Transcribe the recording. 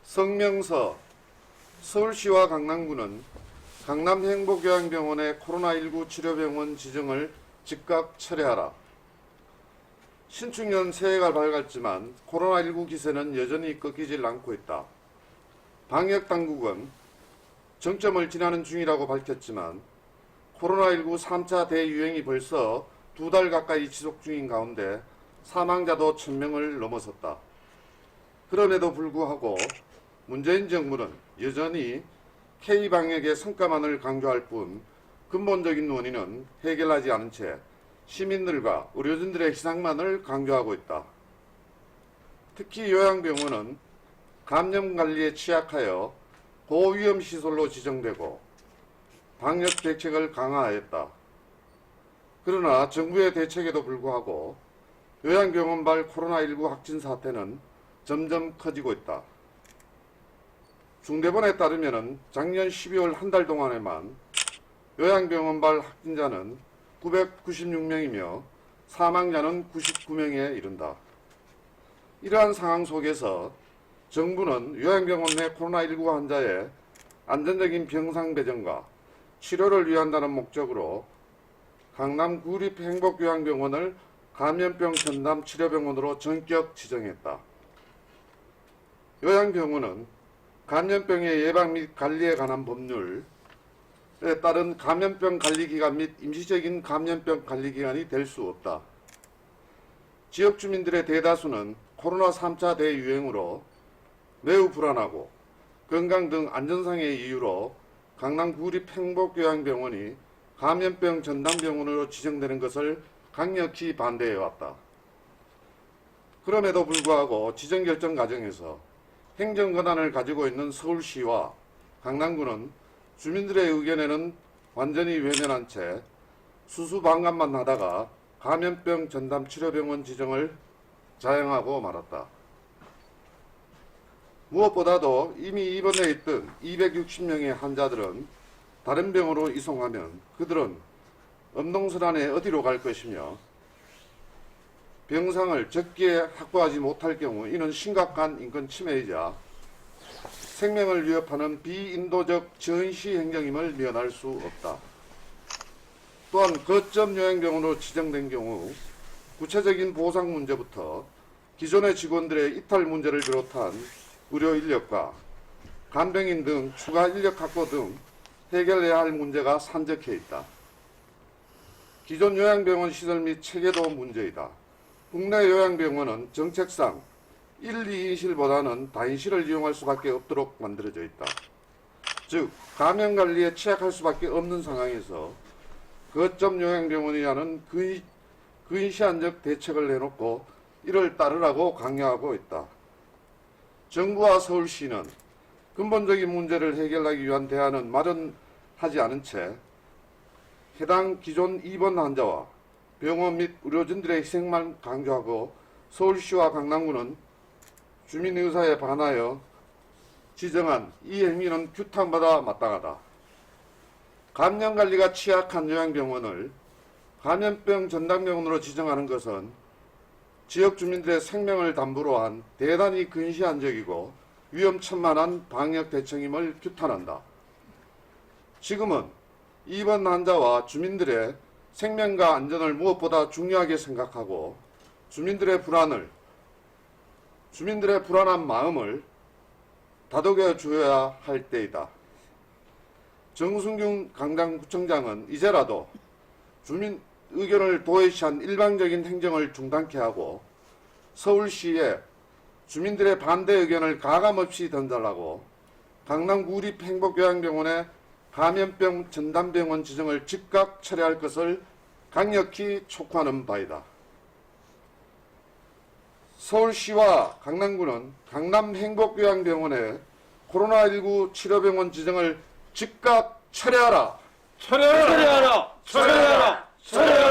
성명서. 서울시와 강남구는 강남행복요양병원의 코로나19 치료병원 지정을 즉각 철회하라. 신축년 새해가 밝았지만 코로나19 기세는 여전히 꺾이질 않고 있다. 방역당국은 정점을 지나는 중이라고 밝혔지만 코로나19 3차 대유행이 벌써 2달 가까이 지속 중인 가운데 사망자도 1000명을 넘어섰다. 그럼에도 불구하고 문재인 정부는 여전히 K방역의 성과만을 강조할 뿐 근본적인 원인은 해결하지 않은 채 시민들과 의료진들의 희생만을 강조하고 있다. 특히 요양병원은 감염관리에 취약하여 고위험시설로 지정되고 방역 대책을 강화하였다. 그러나 정부의 대책에도 불구하고 요양병원발 코로나19 확진 사태는 점점 커지고 있다. 중대본에 따르면 작년 12월 한 달 동안에만 요양병원발 확진자는 996명이며 사망자는 99명에 이른다. 이러한 상황 속에서 정부는 요양병원 내 코로나19 환자의 안전적인 병상 배정과 치료를 위한다는 목적으로 강남 구립행복요양병원을 감염병 전담 치료병원으로 전격 지정했다. 요양병원은 감염병의 예방 및 관리에 관한 법률에 따른 감염병 관리기관 및 임시적인 감염병 관리기관이 될 수 없다. 지역 주민들의 대다수는 코로나 3차 대유행으로 매우 불안하고 건강 등 안전상의 이유로 강남 구립행복요양병원이 감염병 전담병원으로 지정되는 것을 강력히 반대해왔다. 그럼에도 불구하고 지정 결정 과정에서 행정권한을 가지고 있는 서울시와 강남구는 주민들의 의견에는 완전히 외면한 채 수수방관만 하다가 감염병 전담 치료병원 지정을 자행하고 말았다. 무엇보다도 이미 입원해 있던 260명의 환자들은 다른 병으로 이송하면 그들은 엄동설안에 어디로 갈 것이며 병상을 적기에 확보하지 못할 경우 이는 심각한 인권 침해이자 생명을 위협하는 비인도적 전시 행정임을 면할 수 없다. 또한 거점 요양병원으로 지정된 경우 구체적인 보상 문제부터 기존의 직원들의 이탈 문제를 비롯한 의료 인력과 간병인 등 추가 인력 확보 등 해결해야 할 문제가 산적해 있다. 기존 요양병원 시설 및 체계도 문제이다. 국내 요양병원은 정책상 1, 2인실보다는 다인실을 이용할 수밖에 없도록 만들어져 있다. 즉 감염관리에 취약할 수밖에 없는 상황에서 거점 요양병원이라는 근시안적 대책을 내놓고 이를 따르라고 강요하고 있다. 정부와 서울시는 근본적인 문제를 해결하기 위한 대안은 마련하지 않은 채 해당 기존 입원 환자와 병원 및 의료진들의 희생만 강조하고 서울시와 강남구는 주민의사에 반하여 지정한 이 행위는 규탄받아 마땅하다. 감염관리가 취약한 요양병원을 감염병 전담병원으로 지정하는 것은 지역 주민들의 생명을 담보로 한 대단히 근시안적이고 위험천만한 방역 대책임을 규탄한다. 지금은 입원 환자와 주민들의 생명과 안전을 무엇보다 중요하게 생각하고 주민들의 불안한 마음을 다독여 주어야 할 때이다. 정순균 강남구청장은 이제라도 주민 의견을 도외시한 일방적인 행정을 중단케 하고 서울시에 주민들의 반대 의견을 가감없이 던져라고 강남 구립행복요양병원의 감염병 전담병원 지정을 즉각 철회할 것을 강력히 촉구하는 바이다. 서울시와 강남구는 강남행복요양병원의 코로나19 치료병원 지정을 즉각 철회하라. 철회하라! 철회하라! 철회하라! 철회하라!